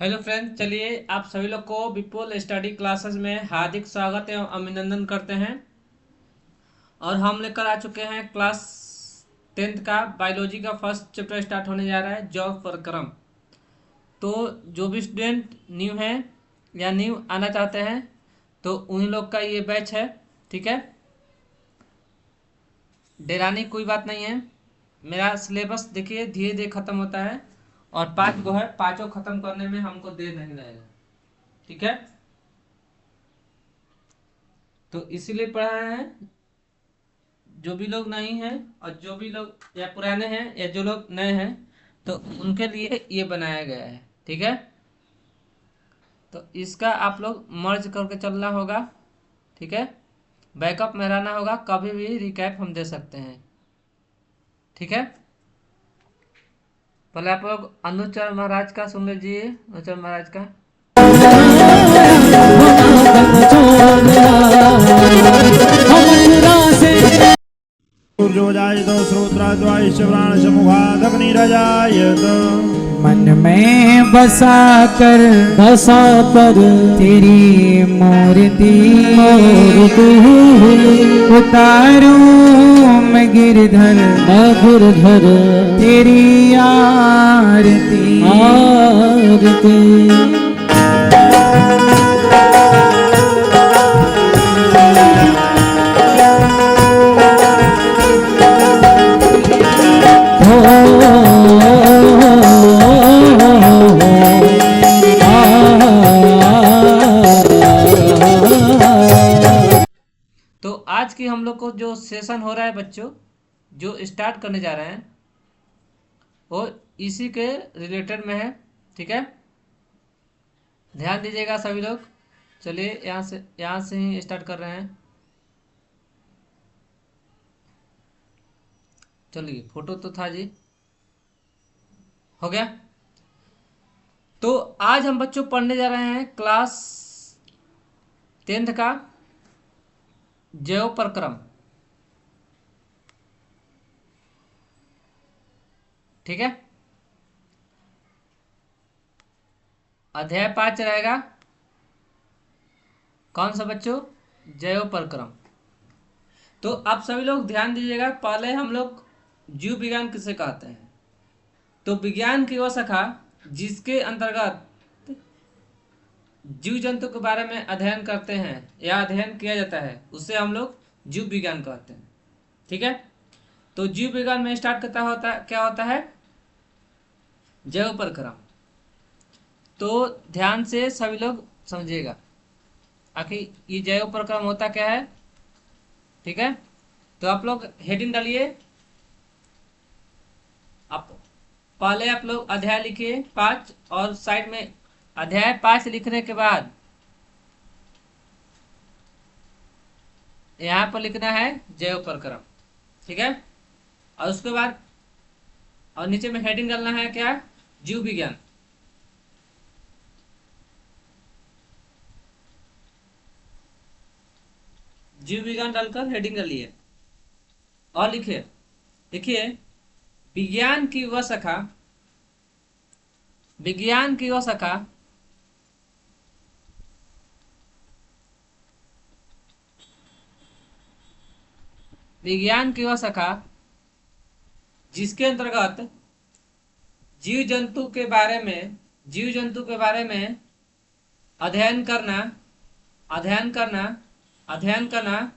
Hello friend, चलिए आप सभी लोग को विपुल स्टडी क्लासेस में हार्दिक स्वागत एवं अभिनंदन करते हैं। और हम लेकर आ चुके हैं क्लास 10th का बायोलॉजी का फर्स्ट चैप्टर स्टार्ट होने जा रहा है, जैव प्रक्रम। तो जो भी स्टूडेंट न्यू हैं या न्यू आना चाहते हैं तो उन्हीं लोग का ये बैच है। ठीक है, डराने की कोई बात नहीं है। मेरा सिलेबस देखिए धीरे धीरे ख़त्म होता है और 5 गो है, पाँचों ख़त्म करने में हमको देर नहीं लगेगा। ठीक है, तो इसीलिए पढ़ा है। जो भी लोग नहीं हैं और जो भी लोग या पुराने हैं या जो लोग नए हैं तो उनके लिए ये बनाया गया है। ठीक है, तो इसका आप लोग मर्ज करके चलना होगा। ठीक है, बैकअप में रहना होगा, कभी भी रिकैप हम दे सकते हैं। ठीक है, पहले आप लोग अनुचर महाराज का सुन लीजिए। अनुचर महाराज का ऊर्जोजायत श्रोत्राद्वायश्च प्राणशमुखादग्निरजायत। मन में बसा कर तेरी मूर्ति उतारूं मैं गिरधर तेरी आरती तो आज की हम लोग को जो सेशन हो रहा है बच्चों, जो स्टार्ट करने जा रहे हैं वो इसी के रिलेटेड में है। ठीक है, ध्यान दीजिएगा सभी लोग। चलिए यहाँ से ही स्टार्ट कर रहे हैं। चलिए, फोटो तो था जी, हो गया। तो आज हम बच्चों पढ़ने जा रहे हैं क्लास 10th का जैव प्रक्रम। ठीक है, अध्याय 5 रहेगा। कौन सा बच्चों? जैव प्रक्रम। तो आप सभी लोग ध्यान दीजिएगा। पहले हम लोग जीव विज्ञान किसे कहते हैं? तो विज्ञान की वह शाखा जिसके अंतर्गत जीव जंतु के बारे में अध्ययन करते हैं या अध्ययन किया जाता है उसे हम लोग जीव विज्ञान कहते हैं। ठीक है, तो जीव विज्ञान में स्टार्ट क्या होता है? जैव प्रक्रम। तो ध्यान से सभी लोग समझिएगा, आखिर ये जैव प्रक्रम होता क्या है। ठीक है, तो आप लोग हेडिंग डालिए। आप पहले आप लोग अध्याय लिखिए 5 और साइड में अध्याय 5 लिखने के बाद यहाँ पर लिखना है जैव प्रक्रम। ठीक है, और उसके बाद और नीचे में हेडिंग डालना है क्या? जीव विज्ञान। जीव विज्ञान डालकर हेडिंग डालिए और लिखिए। देखिए, विज्ञान की वह शाखा विज्ञान की वह शाखा विज्ञान की वह शाखा जिसके अंतर्गत जीव जंतु के बारे में अध्ययन करना अध्ययन करना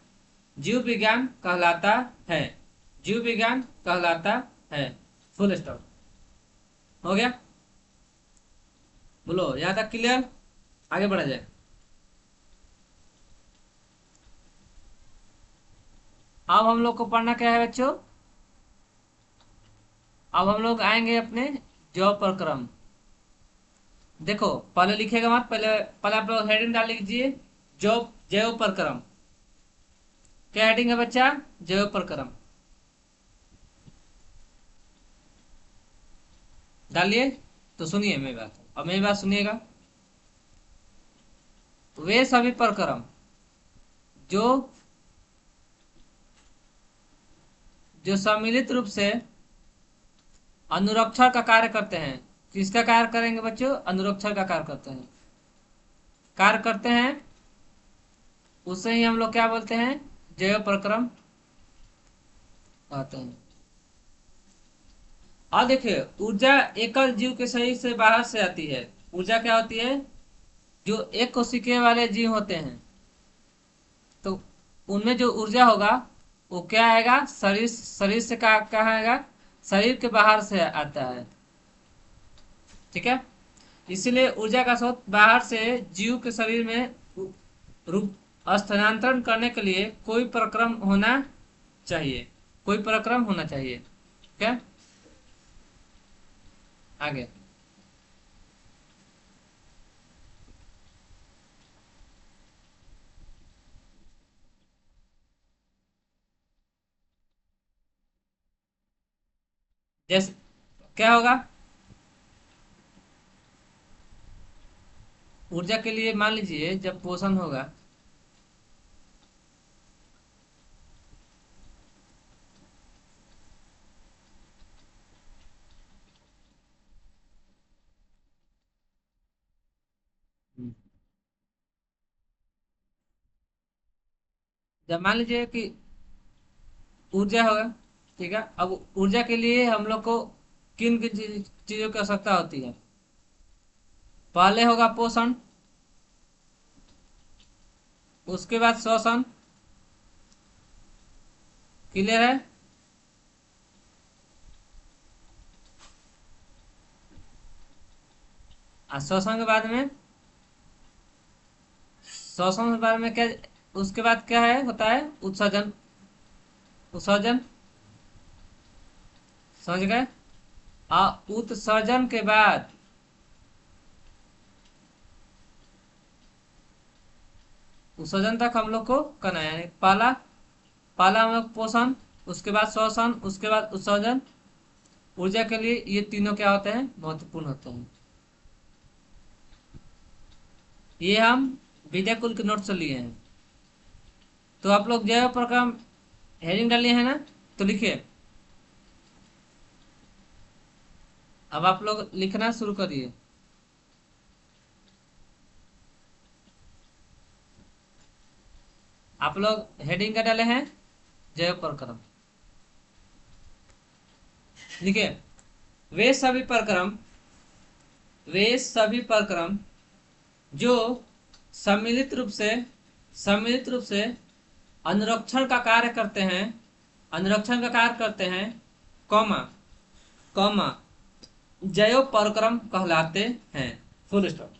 जीव विज्ञान कहलाता है। जीव विज्ञान कहलाता है। Full stop. हो गया? बोलो, यहां तक क्लियर? आगे बढ़ा जाए। अब हम लोग को पढ़ना क्या है बच्चों? अब हम लोग आएंगे अपने जैव प्रक्रम। देखो, पहले लिखेगा मत, पहले पहले आप लोग हेडिंग डाल लीजिए। जैव जैव प्रक्रम। क्या हेडिंग है बच्चा? जैव प्रक्रम डालिए। तो सुनिए मेरी बात, अब मेरी बात सुनिएगा। वे सभी प्रक्रम जो जो सम्मिलित रूप से अनुरक्षण का कार्य करते हैं। किसका कार्य करेंगे बच्चों? अनुरक्षण का कार्य करते हैं, उससे ही हम लोग क्या बोलते हैं? जैव प्रक्रम कहते हैं। और देखिए, ऊर्जा एकल जीव के शरीर से बाहर से आती है। ऊर्जा क्या होती है? जो एक कोशिकीय वाले जीव होते हैं, तो उनमें जो ऊर्जा होगा वो क्या आएगा? शरीर शरीर से कहाँ आएगा? शरीर के बाहर से आता है। ठीक है, इसलिए ऊर्जा का स्रोत बाहर से जीव के शरीर में रूप स्थानांतरण करने के लिए कोई प्रक्रम होना चाहिए, कोई प्रक्रम होना चाहिए। ठीक है, आगे। जैसे क्या होगा? ऊर्जा के लिए मान लीजिए जब पोषण होगा, जब मान लीजिए कि ऊर्जा होगा, ठीक है, अब ऊर्जा के लिए हम लोग को किन किन चीजों की आवश्यकता होती है? पहले होगा पोषण, उसके बाद श्वसन। क्लियर है? और श्वसन के बाद में क्या? उसके बाद क्या है होता है? उत्सर्जन। उत्सर्जन, समझ गए? उत्सर्जन के बाद उत्सर्जन तक हम लोग को करना है, यानी पहला पहला हम लोग पोषण, उसके बाद श्वसन, उसके बाद उत्सर्जन। ऊर्जा के लिए ये तीनों क्या होते हैं? महत्वपूर्ण होते हैं। ये हम विद्या कुल के नोट से लिए हैं। तो आप लोग जैव प्रक्रम हेडिंग डालिए है ना, तो लिखिए। अब आप लोग लिखना शुरू करिए। आप लोग हेडिंग का डाले हैं जैव प्रक्रम, लिखिए। वे सभी प्रक्रम वे सभी प्रक्रम जो सम्मिलित रूप से अनुरक्षण का कार्य करते हैं, कौमा कौमा जैव प्रक्रम कहलाते हैं। Full stop.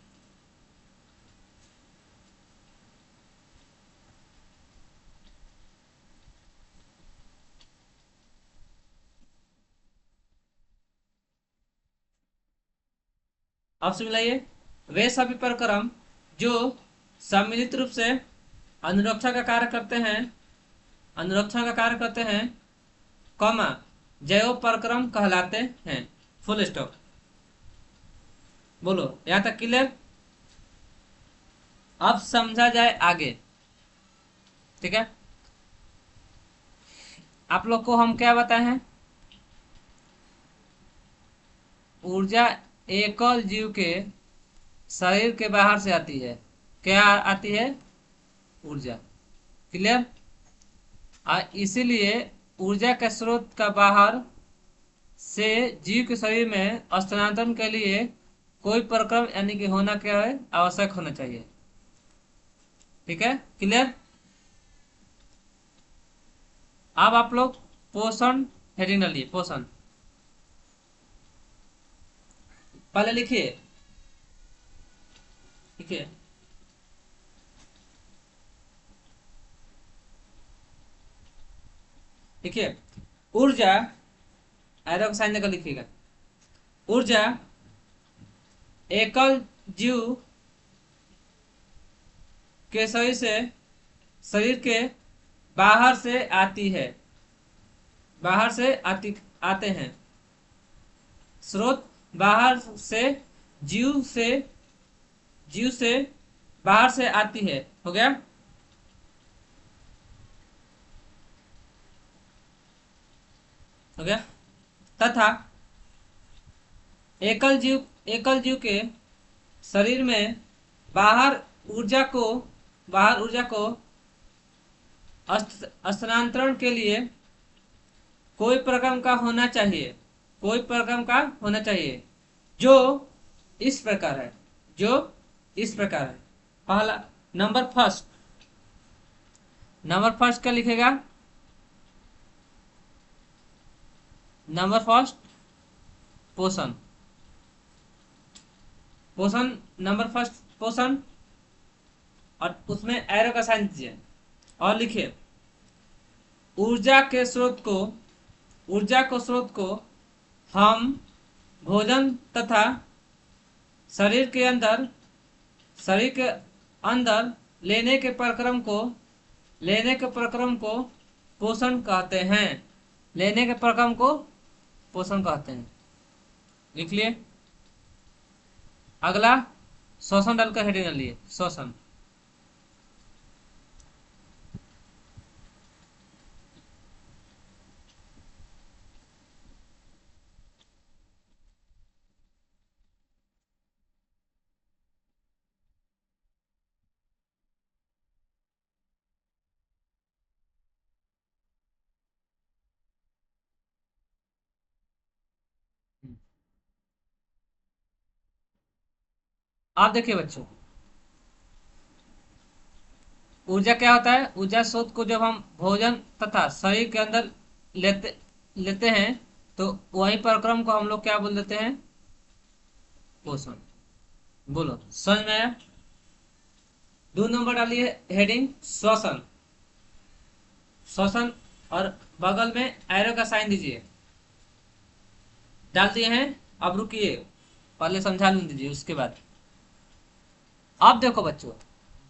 अब समझाइए, वे सभी प्रक्रम जो सम्मिलित रूप से अनुरक्षण का कार्य करते हैं, कौमा जैव प्रक्रम कहलाते हैं। Full stop. बोलो, यहां तक क्लियर? अब समझा जाए आगे। ठीक है, आप लोग को हम क्या बताए हैं? ऊर्जा एकल जीव के शरीर के बाहर से आती है। क्या आती है? ऊर्जा। क्लियर? इसीलिए ऊर्जा के स्रोत का बाहर से जीव के शरीर में स्थानांतरण के लिए कोई प्रक्रम यानी कि होना क्या है? आवश्यक होना चाहिए। ठीक है, क्लियर? अब आप लोग पोषण हेडिंग डालिए। पोषण पहले लिखिए, लिखिए। देखिए, ऊर्जा एरो का साइन देकर लिखिएगा। ऊर्जा एकल जीव के शरीर के बाहर से आती है, आते हैं। स्रोत बाहर से जीव से जीव से बाहर से आती है। हो गया? हो गया? तथा एकल जीव के शरीर में बाहर ऊर्जा को स्थानांतरण के लिए कोई प्रक्रम का होना चाहिए जो इस प्रकार है। पहला नंबर फर्स्ट क्या लिखेगा? नंबर फर्स्ट पोषण। नंबर फर्स्ट पोषण, और उसमें एरो का साइन दीजिए और लिखिए ऊर्जा के स्रोत को हम भोजन तथा शरीर के अंदर लेने के प्रक्रम को पोषण कहते हैं। लिख लिए। अगला श्वसन डालकर हेडिंग डालिए, श्वसन। आप देखिए बच्चों, ऊर्जा क्या होता है? ऊर्जा स्रोत को जब हम भोजन तथा शरीर के अंदर लेते हैं तो वही प्रक्रम को हम लोग क्या बोल देते हैं? पोषण। बोलो, समझ में आया? 2 नंबर डालिए हेडिंग श्वसन। और बगल में एरो का साइन दीजिए। डाल दिए हैं? अब रुकिए, पहले समझा लूं दीजिए, उसके बाद। अब देखो बच्चों,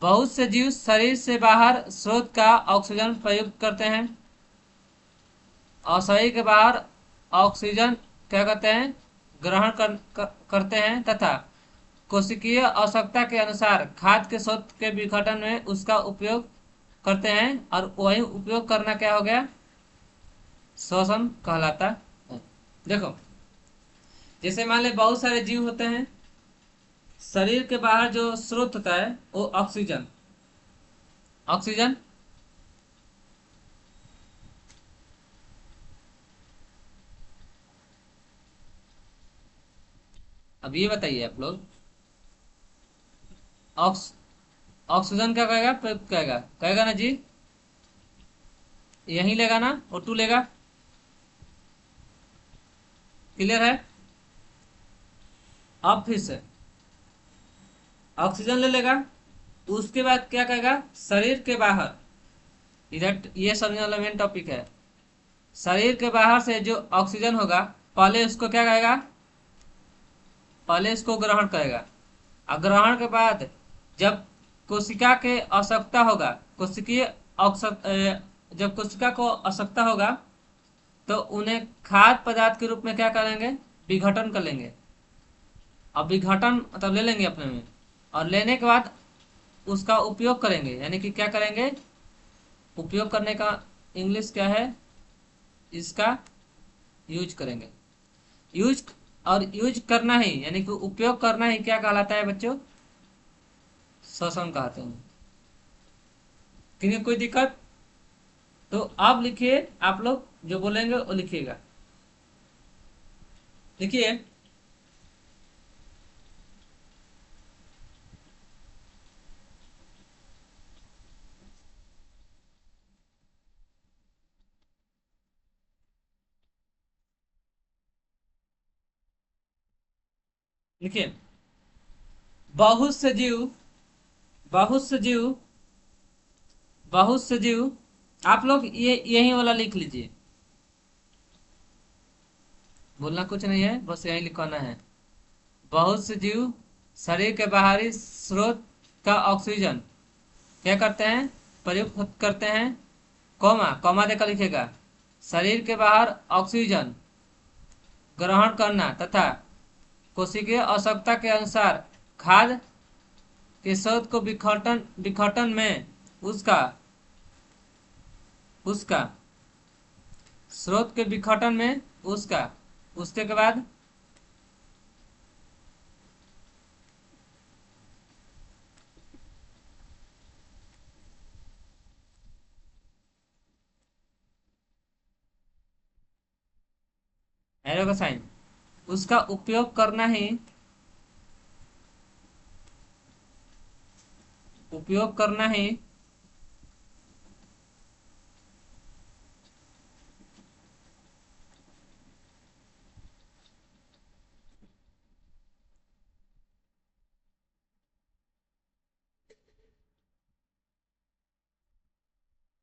बहुत से जीव शरीर से बाहर स्रोत का ऑक्सीजन प्रयुक्त करते हैं और शरीर के बाहर ऑक्सीजन क्या करते हैं? ग्रहण करते हैं तथा कोशिकीय आवश्यकता के अनुसार खाद्य के स्रोत के विघटन में उसका उपयोग करते हैं, और वही उपयोग करना क्या हो गया? श्वसन कहलाता है। देखो, जैसे मान ले बहुत सारे जीव होते हैं, शरीर के बाहर जो स्रोत होता है वो ऑक्सीजन। अब ये बताइए आप लोग, ऑक्सीजन क्या कहेगा? प्रयुक्त कहेगा ना जी? यही लेगा ना? O2 लेगा। क्लियर है? अब फिर से ऑक्सीजन ले लेगा, उसके बाद क्या कहेगा? शरीर के बाहर, इधर ये समझने वाला मेन टॉपिक है। शरीर के बाहर से जो ऑक्सीजन होगा, पहले उसको क्या कहेगा? पहले इसको ग्रहण करेगा, और ग्रहण के बाद जब कोशिका के आवश्यकता होगा, जब कोशिका को आवश्यकता होगा तो उन्हें खाद्य पदार्थ के रूप में क्या करेंगे? विघटन कर लेंगे। अब विघटन मतलब ले लेंगे अपने में, और लेने के बाद उसका उपयोग करेंगे। यानी कि क्या करेंगे? उपयोग करने का इंग्लिश क्या है? इसका यूज करेंगे। यूज करना ही, यानी कि उपयोग करना ही क्या कहलाता है बच्चों? श्वसन कहते हैं। ठीक है, कोई दिक्कत? तो आप लिखिए, आप लोग जो बोलेंगे वो लिखिएगा। लिखिए, लिखिए बहुत से जीव आप लोग ये यही वाला लिख लीजिए, बोलना कुछ नहीं है, बस यही लिखवाना है। बहुत से जीव शरीर के बाहरी स्रोत का ऑक्सीजन क्या करते हैं? प्रयुक्त करते हैं। कॉमा देकर लिखेगा। शरीर के बाहर ऑक्सीजन ग्रहण करना तथा कोशिकीय आवश्यकता के अनुसार खाद्य के स्रोत को विघटन में उसका स्रोत के विघटन में उसके बाद एरो का साइन, उसका उपयोग करना ही, उपयोग करना ही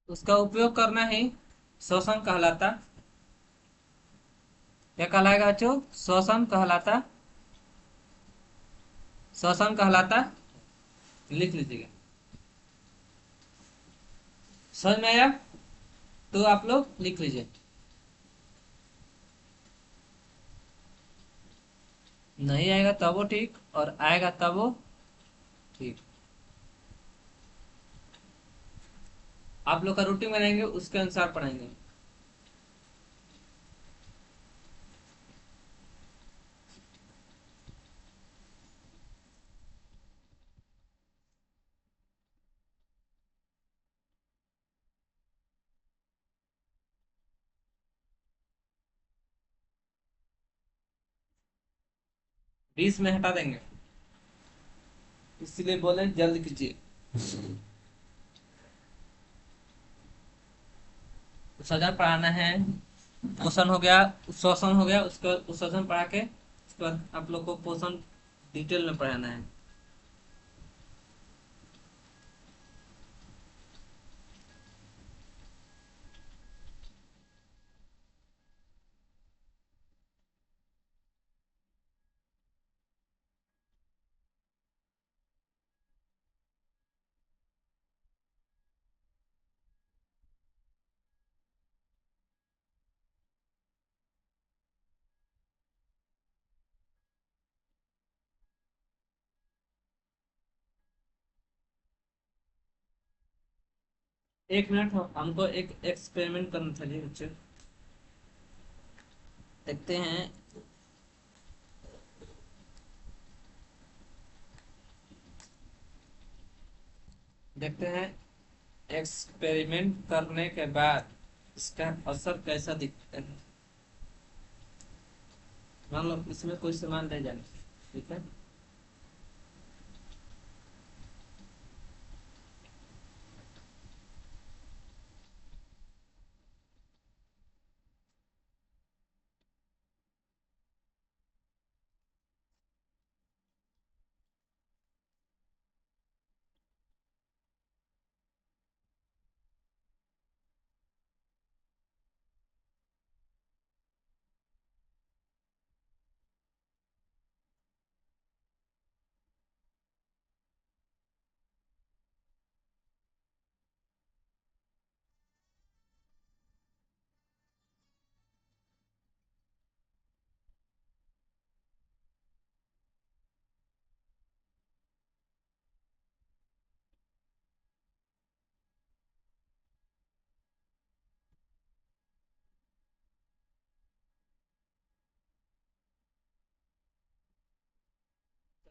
उसका उपयोग करना ही शोषण कहलाता। क्या कहलाएगा बच्चों? शोषण कहलाता, शोषण कहलाता। लिख लीजिएगा। समझ में आया? तो आप लोग लिख लीजिए। नहीं आएगा तब वो ठीक, और आएगा तब वो ठीक। आप लोग का रूटीन बनाएंगे, उसके अनुसार पढ़ाएंगे। बीस में हटा देंगे, इसलिए बोले जल्द कीजिए। सजन पढ़ाना है, पोषण हो गया, शोषण हो गया, उसको उत्सर्जन पढ़ा के उसके बाद आप लोग को पोषण डिटेल में पढ़ाना है। एक मिनट हो, हमको एक एक्सपेरिमेंट करना था जी बच्चे। देखते हैं, देखते हैं एक्सपेरिमेंट करने के बाद इसका असर कैसा दिखता है। मान लो इसमें कोई सामान ले जाए, ठीक है।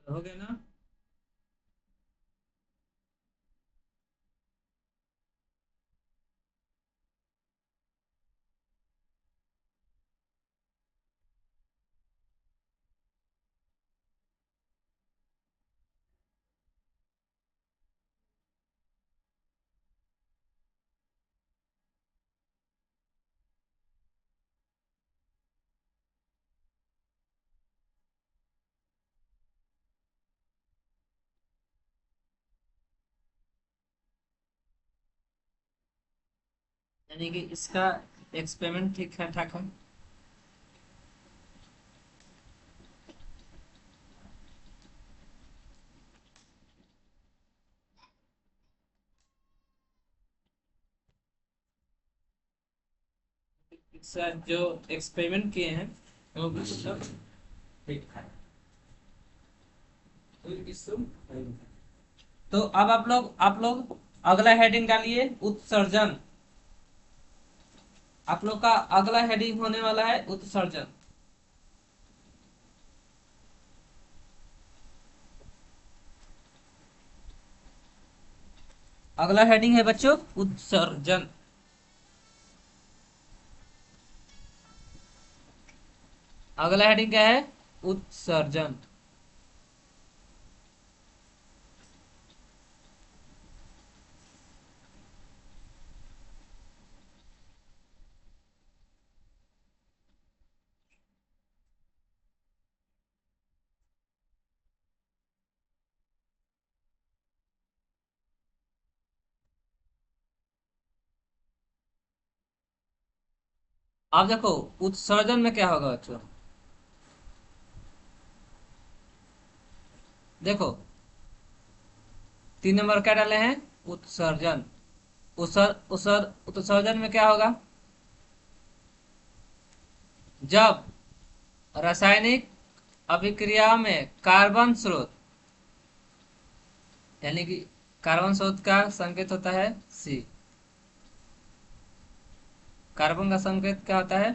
हो गया ना? यानी कि इसका एक्सपेरिमेंट ठीक है, ठाक है। इसका जो एक्सपेरिमेंट किए हैं वो भी सब ठीक है। तो अब आप लोग अगला हेडिंग डालिए, उत्सर्जन। आप लोग का अगला हेडिंग होने वाला है उत्सर्जन। अगला हेडिंग है बच्चों उत्सर्जन। अगला हेडिंग क्या है? उत्सर्जन। अब देखो उत्सर्जन में क्या होगा बच्चों। देखो 3 नंबर क्या डाले हैं? उत्सर्जन। उत्सर्जन में क्या होगा? जब रासायनिक अभिक्रिया में कार्बन स्रोत, यानी कि कार्बन स्रोत का संकेत होता है सी। कार्बन का संकेत क्या होता है?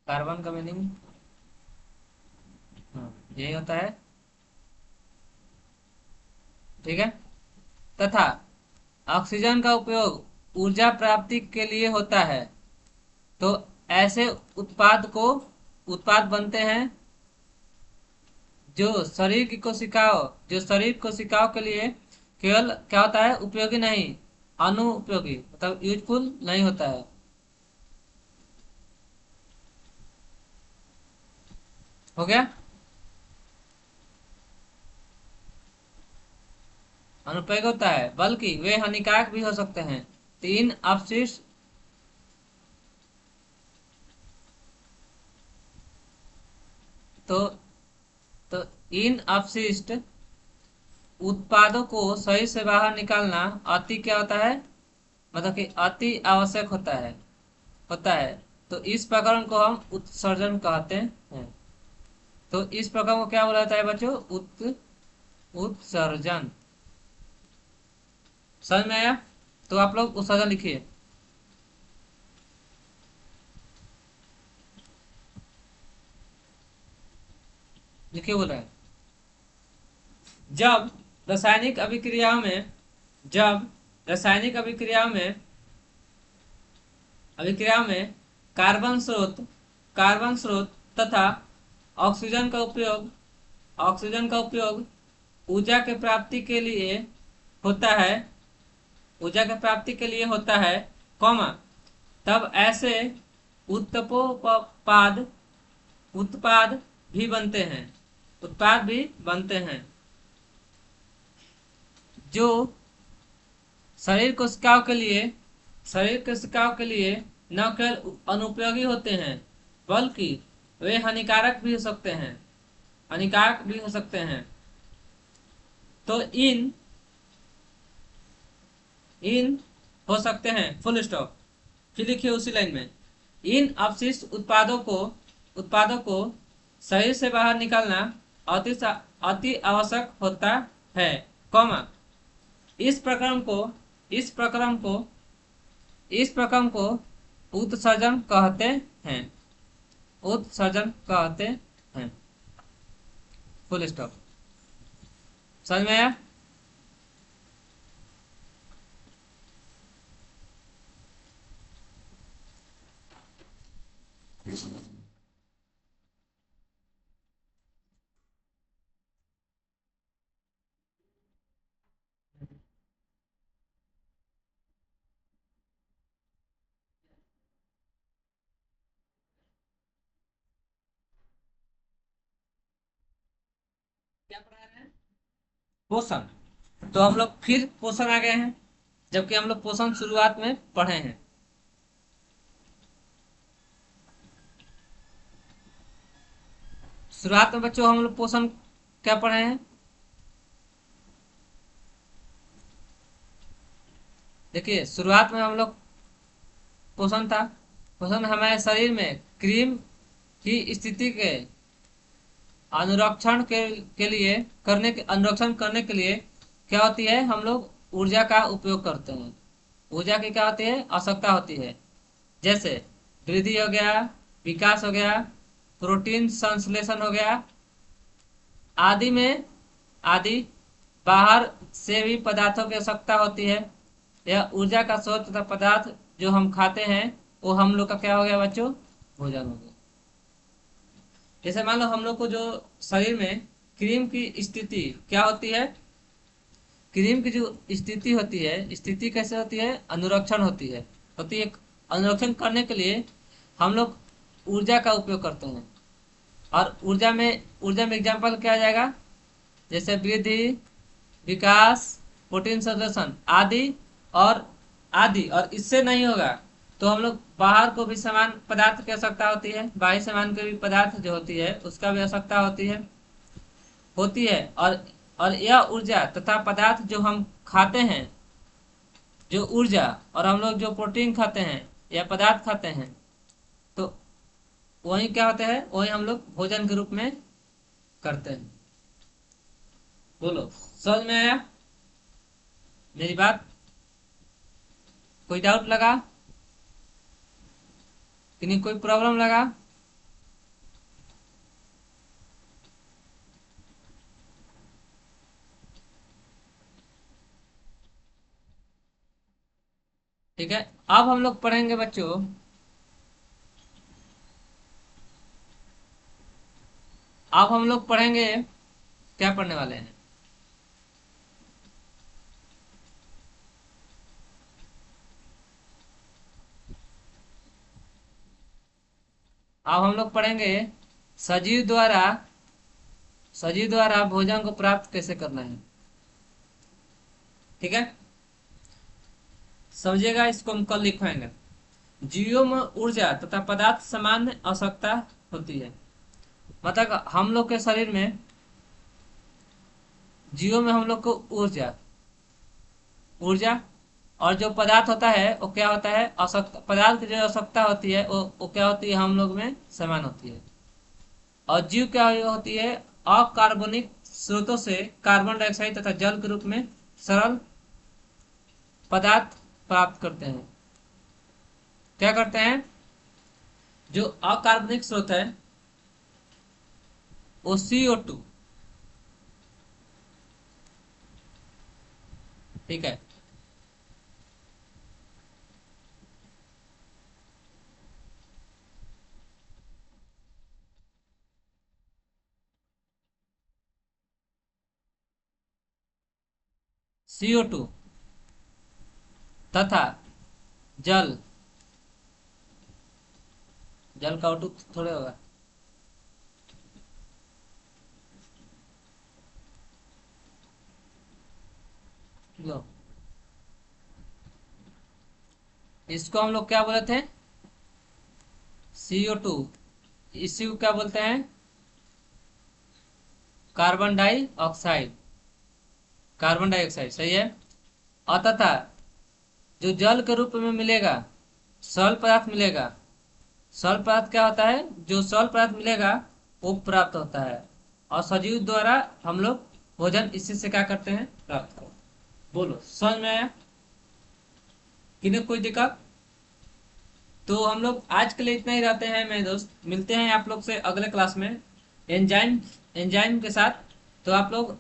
कार्बन का मीनिंग यही होता है। ठीक है। तथा ऑक्सीजन का उपयोग ऊर्जा प्राप्ति के लिए होता है। तो ऐसे उत्पाद बनते हैं जो शरीर कोशिकाओं के लिए केवल क्या होता है? उपयोगी नहीं, अनुपयोगी, मतलब यूजफुल नहीं होता है। हो गया? अनुपयोगी होता है, बल्कि वे हानिकारक भी हो सकते हैं। तीन अपशिष्ट तो तो इन अपशिष्ट उत्पादों को सही से बाहर निकालना अति क्या होता है? मतलब कि अति आवश्यक होता है। तो इस प्रकरण को हम उत्सर्जन कहते हैं। तो इस प्रकरण को क्या बोला जाता है बच्चों? उत्सर्जन। समझ में आया? तो आप लोग उत्सर्जन लिखिए। लिखिए बोल रहे हैं। जब रासायनिक अभिक्रिया में जब रासायनिक अभिक्रिया में कार्बन स्रोत तथा ऑक्सीजन का उपयोग ऊर्जा के प्राप्ति के लिए होता है कौमा, तब ऐसे उत्पोपाद उत्पाद भी बनते हैं जो शरीर कोशिकाओं के लिए न केवल अनुपयोगी होते हैं, बल्कि वे हानिकारक भी हो सकते हैं। तो इन हो सकते हैं, फुल स्टॉप। फिर लिखिए उसी लाइन में, इन अपशिष्ट उत्पादों को शरीर से बाहर निकालना अति आवश्यक होता है, कॉमा। इस प्रक्रम को उत्सर्जन कहते हैं। Full stop. समझ में आया? क्या पढ़ा रहे हैं? पोषण। तो हम लोग फिर पोषण आ गए हैं, जबकि हम लोग पोषण शुरुआत में पढ़े हैं। शुरुआत में बच्चों हम लोग पोषण क्या पढ़े हैं? देखिए शुरुआत में हम लोग पोषण हमारे शरीर में क्रीम की स्थिति के अनुरक्षण करने के लिए क्या होती है? हम लोग ऊर्जा का उपयोग करते हैं। ऊर्जा की क्या होती है? आवश्यकता होती है। जैसे वृद्धि हो गया, विकास हो गया, प्रोटीन संश्लेषण हो गया, आदि बाहर से भी पदार्थों की आवश्यकता होती है। यह ऊर्जा का स्रोत तथा पदार्थ जो हम खाते हैं वो हम लोग का क्या हो गया बच्चों, भोजन हो गया। जैसे मान लो हम लोग को जो शरीर में क्रीम की स्थिति क्या होती है, क्रीम की जो स्थिति होती है, स्थिति कैसे होती है, अनुरक्षण होती है। अनुरक्षण करने के लिए हम लोग ऊर्जा का उपयोग करते हैं। और ऊर्जा में एग्जाम्पल क्या आ जाएगा, जैसे वृद्धि, विकास, प्रोटीन संश्लेषण आदि। और इससे नहीं होगा तो हम लोग बाहर को भी सामान पदार्थ की आवश्यकता होती है, बाहरी सामान के भी पदार्थ जो होती है उसका भी आवश्यकता होती है। और यह ऊर्जा तथा पदार्थ जो हम खाते हैं, जो ऊर्जा और हम लोग जो प्रोटीन खाते हैं या पदार्थ खाते हैं, तो वही क्या होते हैं, वही हम लोग भोजन के रूप में करते हैं। बोलो समझ में आया मेरी बात? कोई डाउट लगा कि नहीं, कोई प्रॉब्लम लगा? ठीक है, अब हम लोग पढ़ेंगे बच्चों, अब हम लोग पढ़ेंगे, क्या पढ़ने वाले हैं, अब हम लोग पढ़ेंगे सजीव द्वारा भोजन को प्राप्त कैसे करना है। ठीक है, समझिएगा, इसको हम कल लिखवाएंगे। जीवों में ऊर्जा तथा पदार्थ सामान्य आवश्यकता होती है। मतलब हम लोग के शरीर में, जीवों में हम लोग को ऊर्जा और जो पदार्थ होता है वो क्या होता है, आवश्यकता। पदार्थ की जो आवश्यकता होती है वो क्या होती है, हम लोग में समान होती है। और जीव क्या होती है, अकार्बनिक स्रोतों से कार्बन डाइऑक्साइड तथा जल के रूप में सरल पदार्थ प्राप्त करते हैं। क्या करते हैं, जो अकार्बनिक स्रोत है वो CO2, ठीक है, CO2 तथा जल का O2 थोड़े होगा, लो इसको हम लोग क्या बोले थे, CO2, इसी को क्या बोलते हैं, कार्बन डाइऑक्साइड, सही है। और तथा जो जल के रूप में मिलेगा, सरल पदार्थ मिलेगा, सरल पदार्थ क्या होता है, जो सरल पदार्थ मिलेगा वो प्राप्त होता है। और सजीव द्वारा हम लोग भोजन इसी से क्या करते हैं, प्राप्त करते हैं। बोलो समझ में आया कि नहीं, कोई दिक्कत? तो हम लोग आज के लिए इतना ही रहते हैं मेरे दोस्त, मिलते हैं आप लोग से अगले क्लास में एंजाइम के साथ। तो आप लोग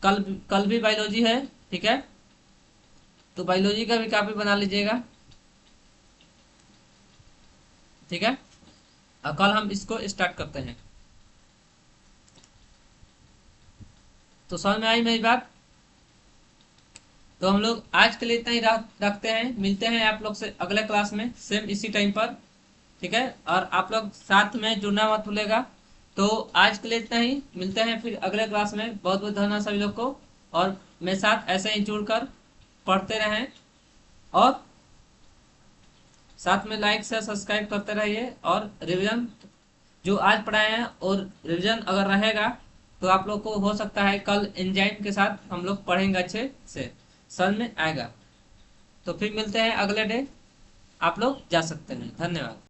कल भी बायोलॉजी है, ठीक है, तो बायोलॉजी का भी कॉपी बना लीजिएगा, ठीक है। और कल हम इसको स्टार्ट करते हैं। तो समझ में आई मेरी बात? तो हम लोग आज के लिए इतना ही रखते हैं, मिलते हैं आप लोग से अगले क्लास में सेम इसी टाइम पर, ठीक है। और आप लोग साथ में जुड़ना मत भूलेगा। तो आज के लिए इतना ही, मिलते हैं फिर अगले क्लास में। बहुत बहुत धन्यवाद सभी लोग को, और मेरे साथ ऐसे ही जुड़कर पढ़ते रहें, और साथ में लाइक से सब्सक्राइब करते रहिए। और रिवीजन जो आज पढ़ाए हैं, और रिवीजन अगर रहेगा तो आप लोग को हो सकता है कल एंजाइम के साथ हम लोग पढ़ेंगे, अच्छे से समझ में आएगा। तो फिर मिलते हैं अगले डे, आप लोग जा सकते हैं। धन्यवाद।